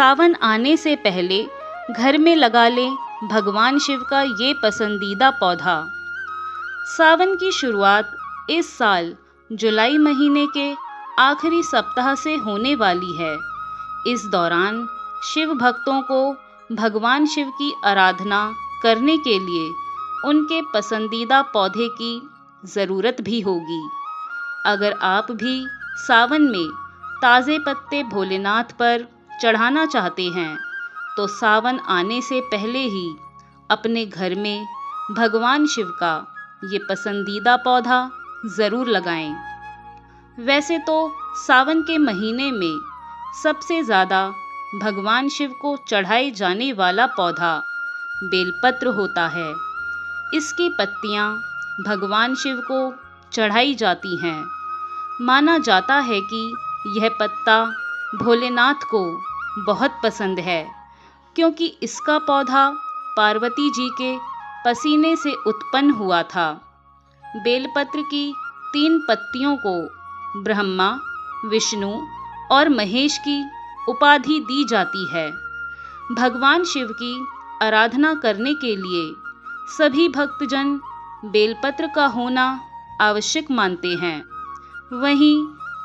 सावन आने से पहले घर में लगा लें भगवान शिव का ये पसंदीदा पौधा। सावन की शुरुआत इस साल जुलाई महीने के आखिरी सप्ताह से होने वाली है। इस दौरान शिव भक्तों को भगवान शिव की आराधना करने के लिए उनके पसंदीदा पौधे की ज़रूरत भी होगी। अगर आप भी सावन में ताज़े पत्ते भोलेनाथ पर चढ़ाना चाहते हैं तो सावन आने से पहले ही अपने घर में भगवान शिव का ये पसंदीदा पौधा ज़रूर लगाएं। वैसे तो सावन के महीने में सबसे ज़्यादा भगवान शिव को चढ़ाए जाने वाला पौधा बेलपत्र होता है। इसकी पत्तियां भगवान शिव को चढ़ाई जाती हैं। माना जाता है कि यह पत्ता भोलेनाथ को बहुत पसंद है, क्योंकि इसका पौधा पार्वती जी के पसीने से उत्पन्न हुआ था। बेलपत्र की 3 पत्तियों को ब्रह्मा, विष्णु और महेश की उपाधि दी जाती है। भगवान शिव की आराधना करने के लिए सभी भक्तजन बेलपत्र का होना आवश्यक मानते हैं। वहीं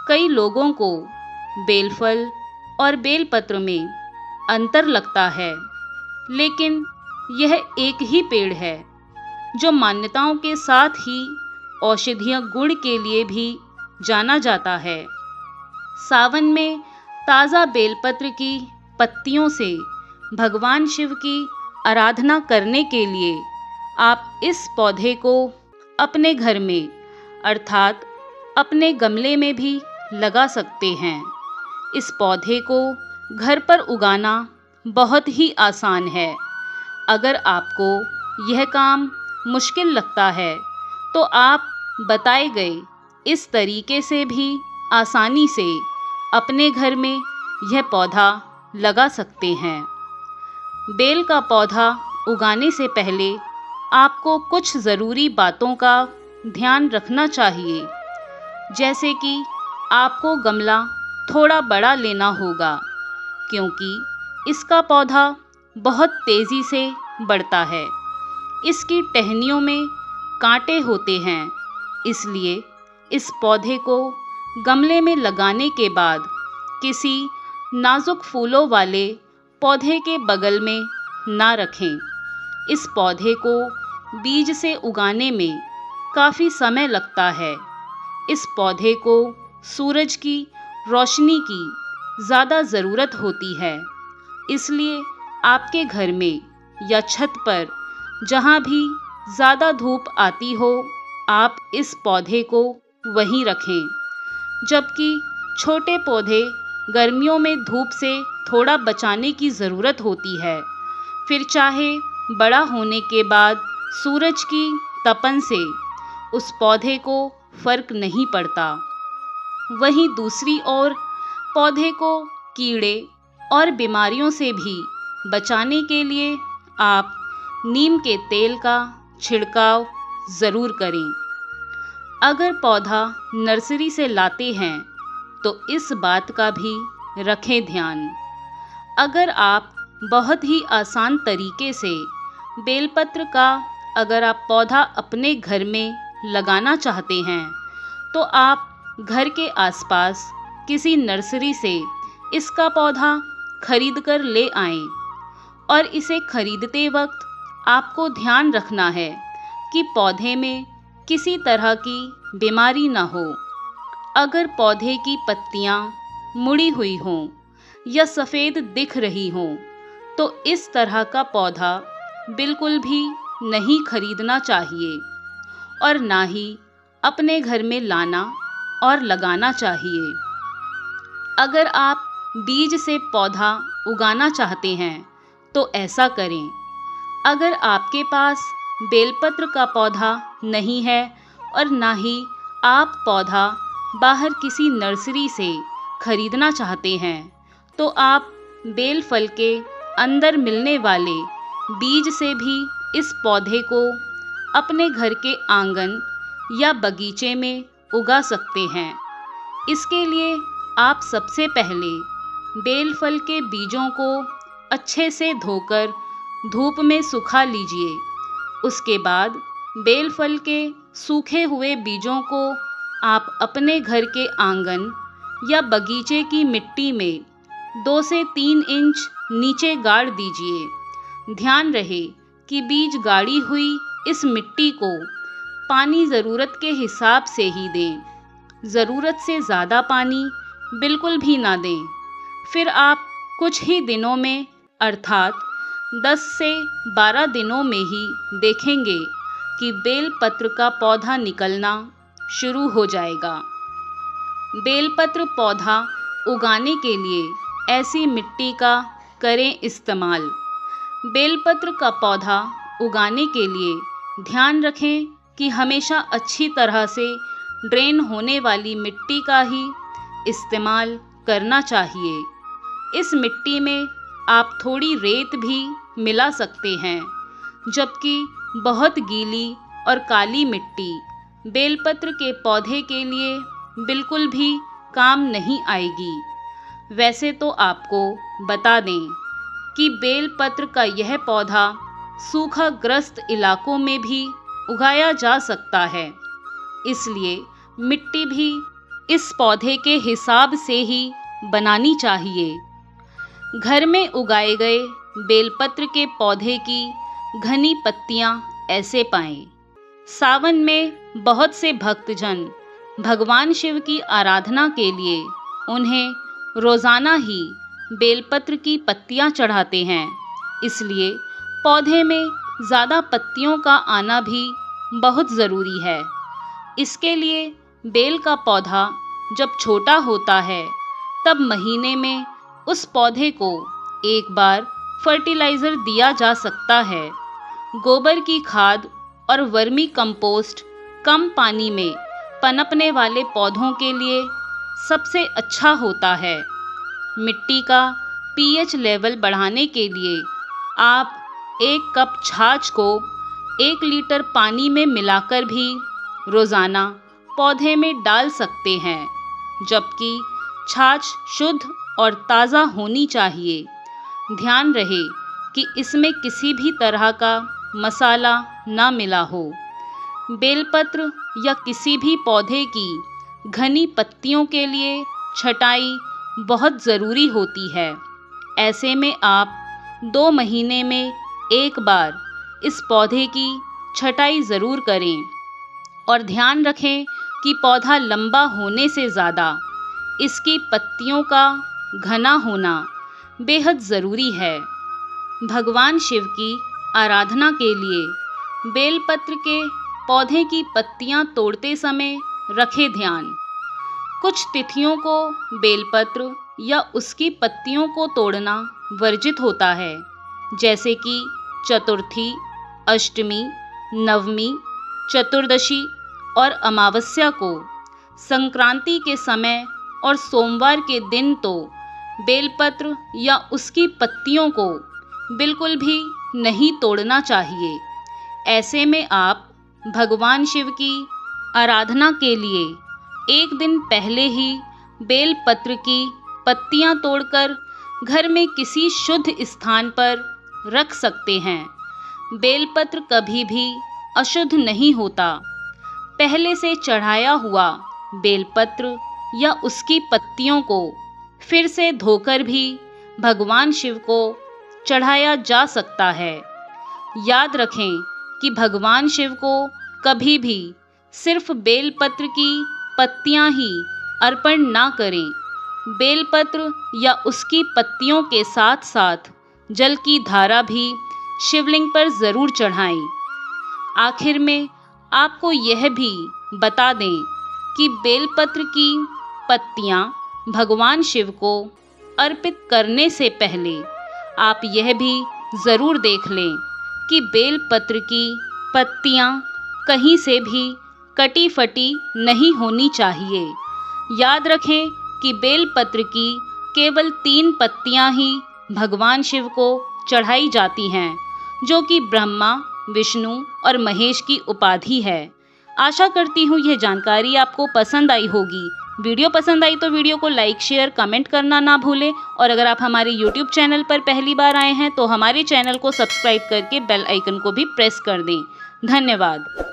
कई लोगों को बेलफल और बेलपत्र में अंतर लगता है, लेकिन यह एक ही पेड़ है जो मान्यताओं के साथ ही औषधीय गुण के लिए भी जाना जाता है। सावन में ताज़ा बेलपत्र की पत्तियों से भगवान शिव की आराधना करने के लिए आप इस पौधे को अपने घर में अर्थात अपने गमले में भी लगा सकते हैं। इस पौधे को घर पर उगाना बहुत ही आसान है। अगर आपको यह काम मुश्किल लगता है तो आप बताए गए इस तरीके से भी आसानी से अपने घर में यह पौधा लगा सकते हैं। बेल का पौधा उगाने से पहले आपको कुछ ज़रूरी बातों का ध्यान रखना चाहिए, जैसे कि आपको गमला थोड़ा बड़ा लेना होगा, क्योंकि इसका पौधा बहुत तेज़ी से बढ़ता है। इसकी टहनियों में कांटे होते हैं, इसलिए इस पौधे को गमले में लगाने के बाद किसी नाजुक फूलों वाले पौधे के बगल में ना रखें। इस पौधे को बीज से उगाने में काफ़ी समय लगता है। इस पौधे को सूरज की रोशनी की ज़्यादा ज़रूरत होती है, इसलिए आपके घर में या छत पर जहाँ भी ज़्यादा धूप आती हो, आप इस पौधे को वहीं रखें। जबकि छोटे पौधे गर्मियों में धूप से थोड़ा बचाने की ज़रूरत होती है, फिर चाहे बड़ा होने के बाद सूरज की तपन से उस पौधे को फर्क नहीं पड़ता। वहीं दूसरी ओर पौधे को कीड़े और बीमारियों से भी बचाने के लिए आप नीम के तेल का छिड़काव ज़रूर करें। अगर पौधा नर्सरी से लाते हैं तो इस बात का भी रखें ध्यान। अगर आप बहुत ही आसान तरीके से बेलपत्र का अगर आप पौधा अपने घर में लगाना चाहते हैं तो आप घर के आसपास किसी नर्सरी से इसका पौधा खरीद कर ले आएं। और इसे खरीदते वक्त आपको ध्यान रखना है कि पौधे में किसी तरह की बीमारी ना हो। अगर पौधे की पत्तियां मुड़ी हुई हों या सफ़ेद दिख रही हों तो इस तरह का पौधा बिल्कुल भी नहीं खरीदना चाहिए और ना ही अपने घर में लाना और लगाना चाहिए। अगर आप बीज से पौधा उगाना चाहते हैं तो ऐसा करें। अगर आपके पास बेलपत्र का पौधा नहीं है और ना ही आप पौधा बाहर किसी नर्सरी से खरीदना चाहते हैं तो आप बेल फल के अंदर मिलने वाले बीज से भी इस पौधे को अपने घर के आंगन या बगीचे में उगा सकते हैं। इसके लिए आप सबसे पहले बेलफल के बीजों को अच्छे से धोकर धूप में सुखा लीजिए। उसके बाद बेलफल के सूखे हुए बीजों को आप अपने घर के आंगन या बगीचे की मिट्टी में 2 से 3 इंच नीचे गाड़ दीजिए। ध्यान रहे कि बीज गाड़ी हुई इस मिट्टी को पानी ज़रूरत के हिसाब से ही दें। ज़रूरत से ज़्यादा पानी बिल्कुल भी ना दें। फिर आप कुछ ही दिनों में अर्थात 10 से 12 दिनों में ही देखेंगे कि बेलपत्र का पौधा निकलना शुरू हो जाएगा। बेलपत्र पौधा उगाने के लिए ऐसी मिट्टी का करें इस्तेमाल। बेलपत्र का पौधा उगाने के लिए ध्यान रखें कि हमेशा अच्छी तरह से ड्रेन होने वाली मिट्टी का ही इस्तेमाल करना चाहिए। इस मिट्टी में आप थोड़ी रेत भी मिला सकते हैं, जबकि बहुत गीली और काली मिट्टी बेलपत्र के पौधे के लिए बिल्कुल भी काम नहीं आएगी। वैसे तो आपको बता दें कि बेलपत्र का यह पौधा सूखाग्रस्त इलाकों में भी उगाया जा सकता है, इसलिए मिट्टी भी इस पौधे के हिसाब से ही बनानी चाहिए। घर में उगाए गए बेलपत्र के पौधे की घनी पत्तियां ऐसे पाएं। सावन में बहुत से भक्तजन भगवान शिव की आराधना के लिए उन्हें रोज़ाना ही बेलपत्र की पत्तियां चढ़ाते हैं, इसलिए पौधे में ज़्यादा पत्तियों का आना भी बहुत ज़रूरी है। इसके लिए बेल का पौधा जब छोटा होता है तब महीने में उस पौधे को एक बार फर्टिलाइज़र दिया जा सकता है। गोबर की खाद और वर्मी कंपोस्ट कम पानी में पनपने वाले पौधों के लिए सबसे अच्छा होता है। मिट्टी का पीएच लेवल बढ़ाने के लिए आप 1 कप छाछ को 1 लीटर पानी में मिलाकर भी रोज़ाना पौधे में डाल सकते हैं, जबकि छाछ शुद्ध और ताज़ा होनी चाहिए। ध्यान रहे कि इसमें किसी भी तरह का मसाला ना मिला हो। बेलपत्र या किसी भी पौधे की घनी पत्तियों के लिए छटाई बहुत ज़रूरी होती है। ऐसे में आप 2 महीने में एक बार इस पौधे की छटाई ज़रूर करें और ध्यान रखें कि पौधा लंबा होने से ज़्यादा इसकी पत्तियों का घना होना बेहद ज़रूरी है। भगवान शिव की आराधना के लिए बेलपत्र के पौधे की पत्तियां तोड़ते समय रखें ध्यान। कुछ तिथियों को बेलपत्र या उसकी पत्तियों को तोड़ना वर्जित होता है, जैसे कि चतुर्थी, अष्टमी, नवमी, चतुर्दशी और अमावस्या को। संक्रांति के समय और सोमवार के दिन तो बेलपत्र या उसकी पत्तियों को बिल्कुल भी नहीं तोड़ना चाहिए। ऐसे में आप भगवान शिव की आराधना के लिए एक दिन पहले ही बेलपत्र की पत्तियां तोड़कर घर में किसी शुद्ध स्थान पर रख सकते हैं। बेलपत्र कभी भी अशुद्ध नहीं होता। पहले से चढ़ाया हुआ बेलपत्र या उसकी पत्तियों को फिर से धोकर भी भगवान शिव को चढ़ाया जा सकता है। याद रखें कि भगवान शिव को कभी भी सिर्फ बेलपत्र की पत्तियां ही अर्पण ना करें। बेलपत्र या उसकी पत्तियों के साथ साथ जल की धारा भी शिवलिंग पर ज़रूर चढ़ाएं। आखिर में आपको यह भी बता दें कि बेलपत्र की पत्तियां भगवान शिव को अर्पित करने से पहले आप यह भी ज़रूर देख लें कि बेलपत्र की पत्तियां कहीं से भी कटी फटी नहीं होनी चाहिए। याद रखें कि बेलपत्र की केवल 3 पत्तियां ही भगवान शिव को चढ़ाई जाती हैं, जो कि ब्रह्मा, विष्णु और महेश की उपाधि है। आशा करती हूँ यह जानकारी आपको पसंद आई होगी। वीडियो पसंद आई तो वीडियो को लाइक शेयर कमेंट करना ना भूलें और अगर आप हमारे यूट्यूब चैनल पर पहली बार आए हैं तो हमारे चैनल को सब्सक्राइब करके बेल आइकन को भी प्रेस कर दें। धन्यवाद।